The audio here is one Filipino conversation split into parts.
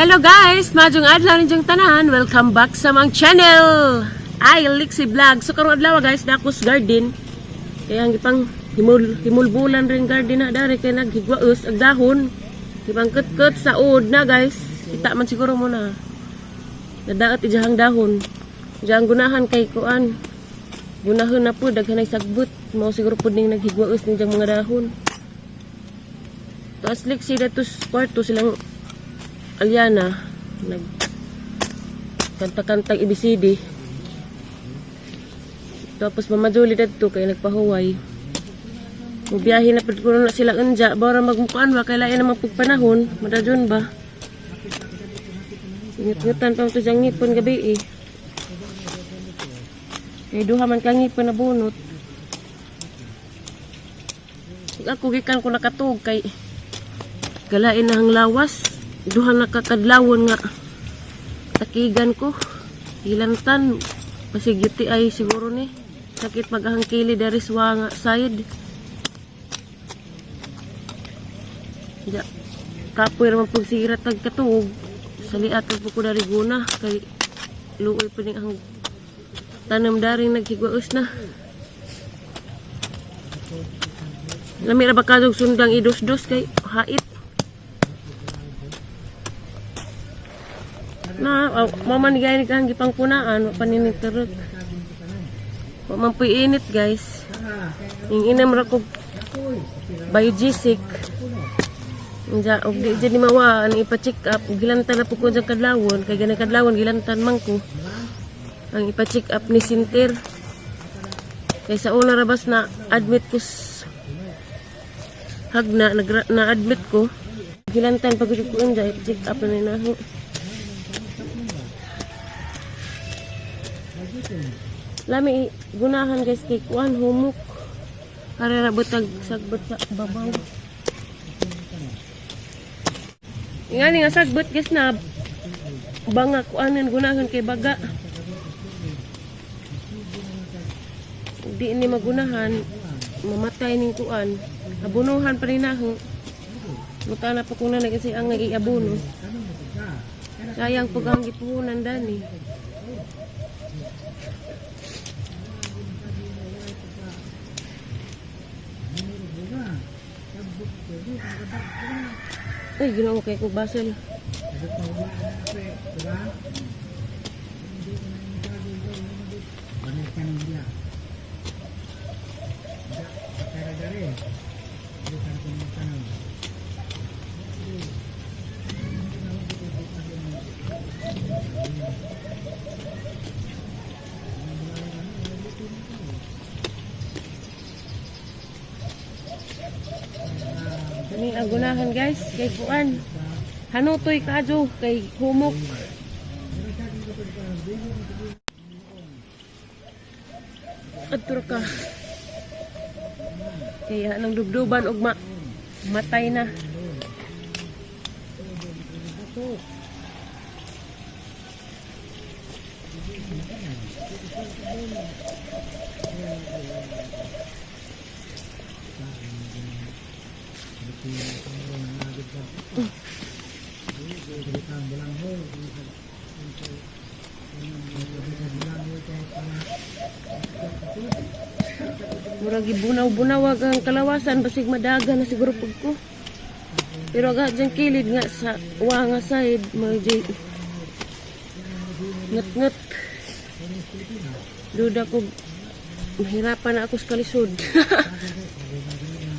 Hello guys, majong adlaw ninyong tanan. Welcome back sa mang channel. Ay, Lixie Vlog. So karong adlaw guys, dakos garden. Kaya ang ipang himulbulan rin garden na dari kay naghigwaos ag dahon. Ipang ket sa ud na guys. Kita man siguro muna. Nadaot ijahang dahon. Ijahang gunahan kay kuan. Gunahon na po daghanay sagbot. Mao siguro pud ning naghigwaos ning mga dahon. Taas Lixie datos kwarto silang Aliana nag kanta-kantang ABCD. Tapos Mama Julie dadto kay nagpahuway. Mubiyahe na pud kuno na sila unja bara magmukaan ba kay lain na magpanahon, madadyon ba. Ingat-ingatan pa to jang ngipon gabi eh. Kay duha man kang ngipon na bunot. Ako gikan ko nakatug kay galain na ang lawas. Duha nakakadlawon nga takigan ko ilantan pasigyuti ay siguro ni sakit maghangkili dari suwa nga side ja kapoy raman pag sirat tagkatuog saliat po ko dari guna kay luoy pa ning ang tanam dari naghigwaos na lamira ba kadog sundang idos-dos kay hait na maman gaya ni kang gipang punaan paninit terus mampuy init guys ing inam ra ko biogesic ja og di jud ni mawa ani ipa-check up gilantan na po ko jang kadlawon kay ganay kadlawon gilantan man ko ang ipa-check up ni Sinter kay sa una rabas na admit ko hagna na admit ko gilantan pag ko unja check up na naho. Lami gunahan guys kay kuan humok para rabotag sagbot sa babaw. Ingani nga sagbot guys na banga kuanan gunahan kay baga. Di ni magunahan mamatay ning kuan. Abunuhan pa rin ako. Mutana pa kung na kasi ang nag-iabuno. Sayang pag ang gipuhunan dani. Ay, ginawa kay ko basel. Ini ang gunahan guys kay kuan hanutoy kadyo kay humok atur ka kaya nang dubduban og matay na murag gibunaw-bunaw ang kalawasan basig madaga na siguro pag ko pero aga dyan kilid nga sa uwa nga side may ngat-ngat duda ko mahirapan na ako sa kalisod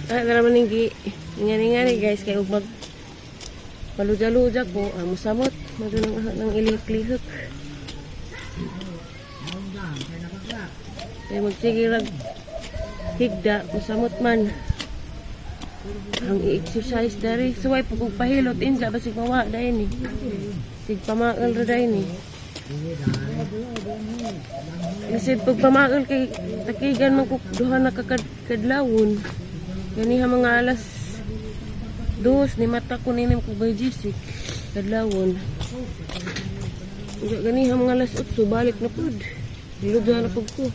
naman yung ingani guys kaya mag paluja-luja ko musamot madunang ng ilik-lihok kaya magsigirag higda musamot man ang i-exercise dari suway po kong pahilot inja basig mawa dahi ni sig pamaal ra dahi ni kasi pag pamaal kay takigan man ko duha na kakadlawon ganiha mga alas 2 ni mata ko ninim ko biogesic kadlawon ganiha mga alas 8 balik na pud diludya na pud ko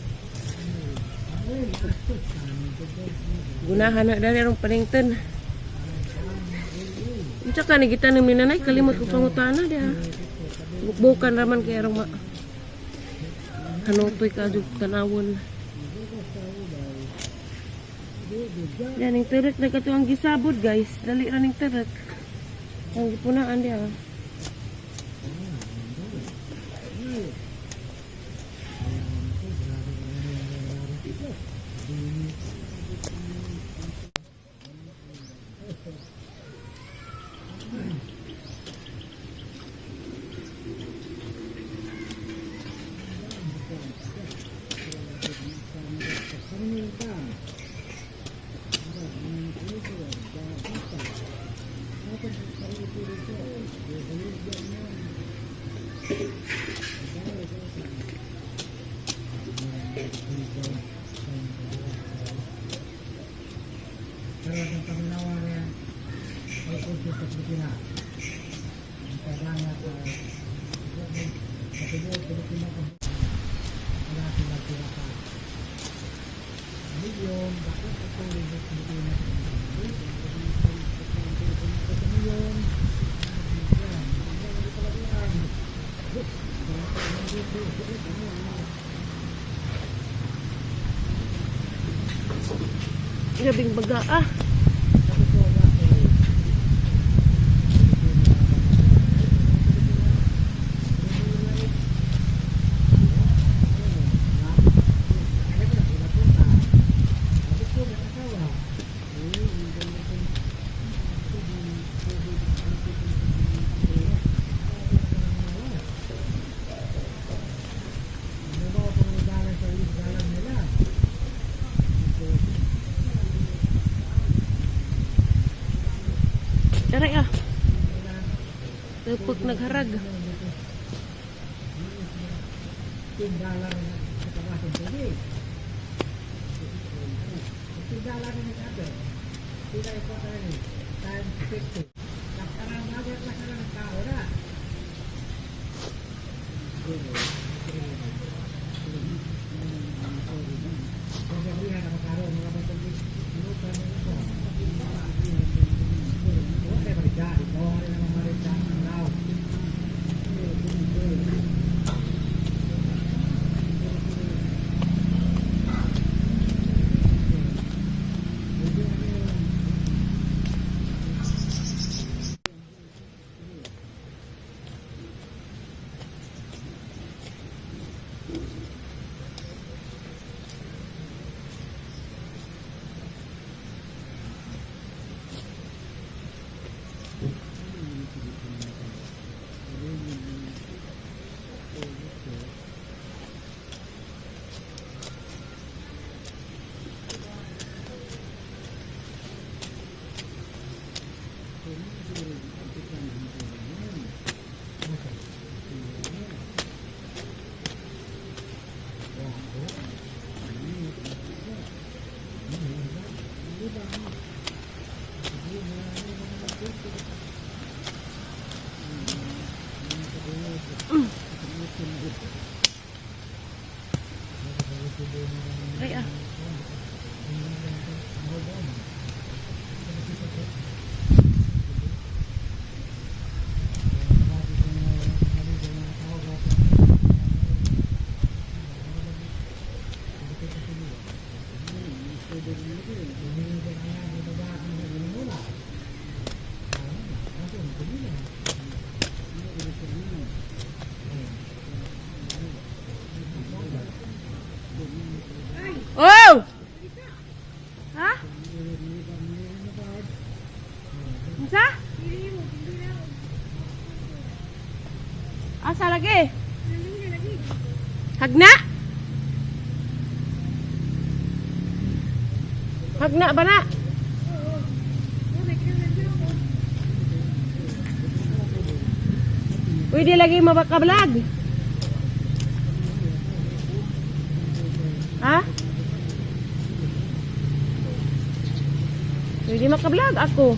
gunahan na dari arong panington Tsaka ni kita ni nanay kalimot ko pangutana dia. Bukbukan raman kay arong hanutoy ka jud tanawon. Yan ning terek na kato ang gisabod guys. Dali ra ning terek. Ang gipunaan dia. Grabing baga ah. Aray ah. Tupok nagharag. Ay ah. Oh! Ha? Isa? Asa lagi? Hagna? Hagna ba na? Uy, di lagi mabakablog. Ha? Hindi makablog ako.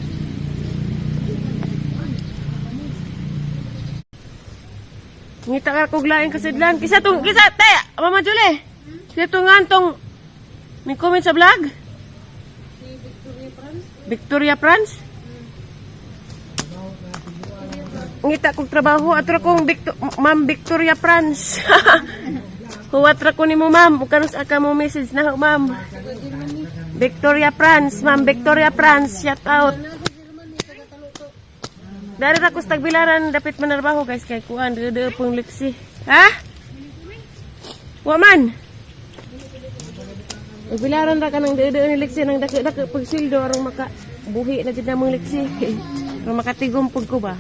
Ngita ka kog lain kasidlan. Kisa te, Mama Julie. Kisa tong ngantong may comment sa vlog. Victoria France. ngita kong trabaho atro kong Ma'am Victoria France. Huwat ra ko nimo ma'am, ug kanus aka mo message na ma'am. Victoria France, Ma'am Victoria France, shout out. Dari ra ko sa Tagbilaran dapit manarbaho guys kay kuan de pong liksi. Ha? Wa man. Tagbilaran ra kanang de ni liksi nang dako pag sildo aron maka buhi na jud namong liksi. Aron makatigom pud ko ba.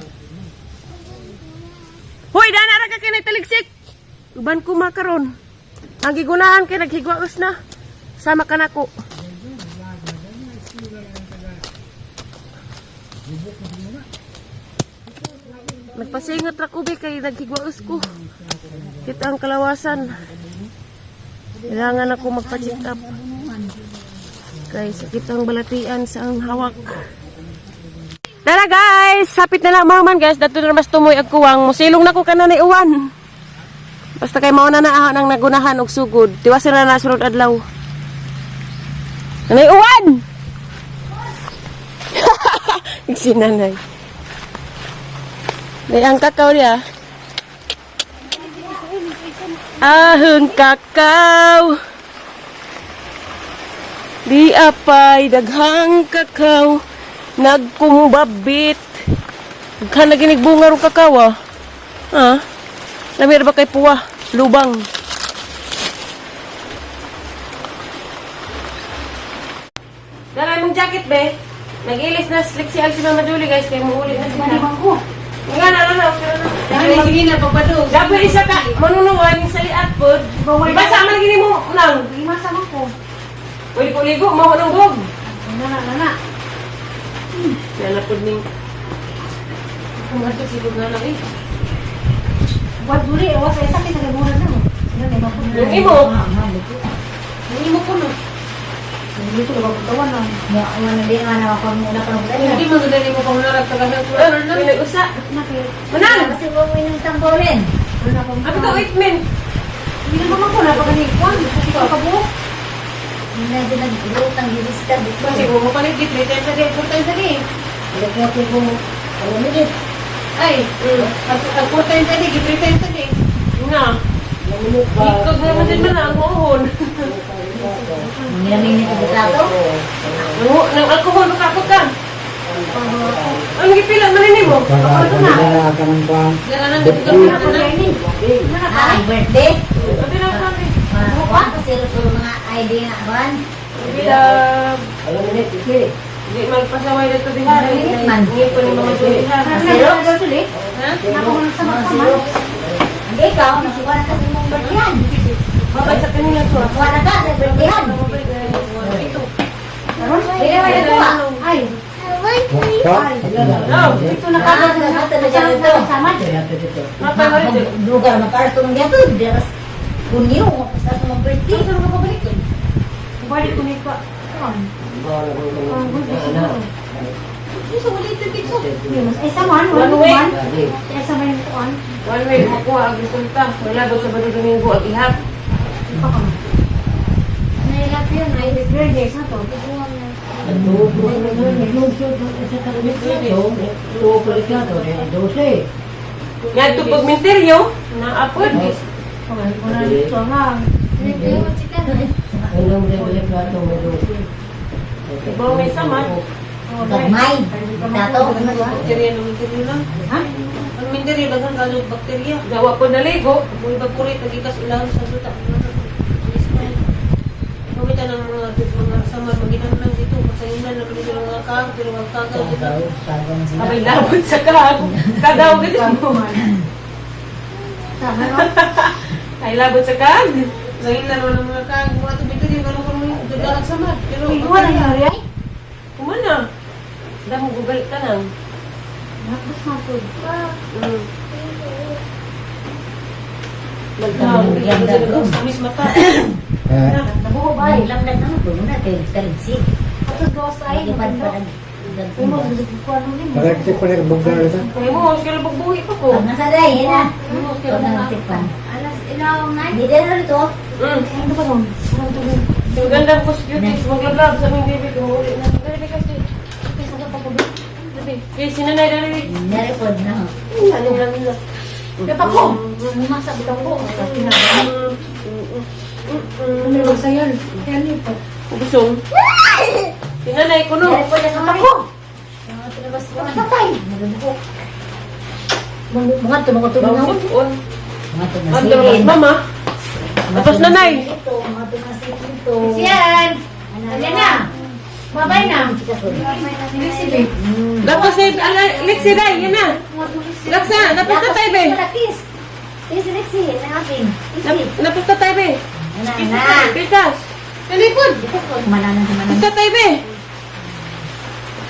Hoy, dana ra ka kini taligsik. Uban ko makaron. Ang gigunahan kay naghigwaos na. Sama ka nako. Nagpasingot ra ko be kay naghigwaos ko. Kita ang kalawasan. Kailangan ako magpa-check up. Kay sakit ang balatian sa ang hawak. Tara guys, sapit na lang mga man guys. Dato na mas tumoy ag kuwang. Musilong na ko kanan ni uwan. Basta kay mao na naa nang nagunahan og sugod. Tiwasan na sunod adlaw. Nanay uwan! Sinanay. May ang kakao niya. Ahon kakao. Di apay daghang kakao. Nagkumbabit. Ka naginig bunga ro kakao ah. Ha? Lamir ba kay puwa? Lubang. Dala mong jacket be. Nag-ilis na slick si Alci Mama Julie guys. Kaya muulit na sila. Nga na. Dahil sige na pagpado. Dapat isa ka. Manunuwan sa liat po. Diba sama na gini mo? Unang. Lima sama ko. Pwede ko ligo. Maho ng bog. Nana. Nalapod ning. Kumato si bog na lang eh. Buat duri, awas saya sakit sa gabunan na mo. Sino na mapun. Yung imo. Yung imo ko no. Dito ko pagtawan na. Ya, ano din nga ako muna pa ng dali. Hindi mo dali mo pang narag tagahan. Pinag-usa. Manang! Kasi mo yung tamborin. Ano ka ointment? Hindi naman ako napaganikwan. Kasi ko kabuok. Hindi na nag-groot ang gilistan. Kasi mo panig gitretan sa di. Purtayin sa di. Lagyan ko alamigit. Ay, ang purtayin sa di. Gitretan sa di. Nga. Ikog naman din man ang mohon. Nilamin ko bukato. Nang alcohol makapot ka. Ang gipila manini mo. Ako na. Dala nang gipila ko na ini. Ay, birthday. Ate na kami. Ano kasi ito mga ID nga ban? Bilang Hindi magpasaway dito diha. Hindi ko ni mga diha. Ha? Ako mo sa mga hindi ikaw, nasuwa na kasi mong birthdayan. Babay sa kanila to. Nasuwa na ka sa birthdayan. Hindi naman ito ah. Ay. Ito na kagad na natin na dyan ito. Lugar makartong dito. Deras kunyo. Sa mga birthday. Saan ka pabalik yun? Balik ko nito. Isa wala ito dito. Ay saman. One way. Ay saman yung tuan. One way, makuha ang resulta. Malabot sa Bado Domingo at ihap. Nahilap yun. Ay birthday sa to. Nga ito pagminteryo, naapod. Ibaw may samat. Gagmay. Dato. Bakterya ng minteryo lang. Ha? Ang minteryo, dagang kalog bakterya. Gawa po na ligo. Kung ibapurit, nagikas ilang sa suta. Pagkita ng mga samar, maginan lang dito. Masayinan na pinili ng mga kag, pero ang kagaw dito. Abay labot sa kag. Kagaw dito mo. Ay labot sa kag. Masayinan naman ng mga kag. Mga tubig yung gano'n kung dadalag samar. Pero Ikaw na yari ay? kumana. Damo gugal ka nang. Tapos mapod. Amis mata. Nabuho ba? Lamdag naman po. Muna taligsig. Tapos gawas ay. Ipad-pad. Imo, ko ano din mo. Nag-tip pa rin bugdar ito. Kaya mo, sige lang pagbuhi pa ko. Pag nasa day, yan na. Pag nagtipan. Alas ilaw na. Hindi din na rito. Ano ba nun? Yung gandang cosmetics, maglablab sa aming baby ko. Uli na. Dali kasi. Okay, sinanay na rin. Naripod na. Ano lang nila. Dapat ko. Masa bitang ko. Ano ba sa'yo? Kaya nito. Busong. Sinanay ko no. Naripod na naman ko. Tinabas ko. Patay. Nagabukok. Mga tumutulong ako. Mga Ang dalas tumasilin. mama. Tapos nanay. Ito, mga tumasilin ito. Siyan! Ayan na! Babay na! Tapos si Lexi Day, yan na. Laksa, tapos na tayo be. Kiss. Kiss, Lexi. Nangapin. Kiss. Napos na tayo be. Na. Pitas. Talikod. Mananan sa Tapos na tayo be.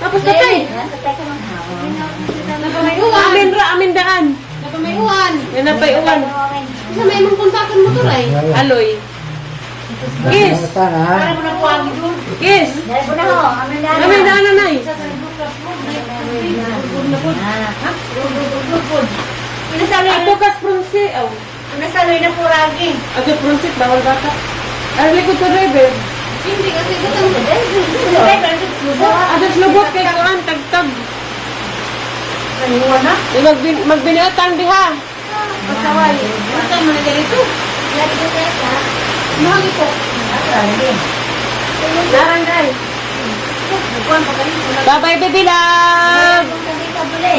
Tapos na tayo. Tatay ka maghawa. Napamayuan! Amin ra, amin daan. Napamayuan! Yan na pa iwan. Isa may mong kontakan mo to rin. Aloy. Kiss. Para mo na puwagi doon. Kiss. Dahil po na ho. Amin na. Amin daan nanay. Pinasaloy Ato na, kas pronsi. Aw. pinasaloy na puragi. Ato pronsi, bawal bata. Ay, likod ko driver. Hindi kasi gutang mo. Ato slubot kay kuan, tagtag. Naniwan na. Magbiniotang diha. Pasaway. Basta mo na ganito. Lagi ko teka. Mahagi po. Narangay. Bukuan pa ganito. Bye-bye, baby love. Kung sabi ka buli.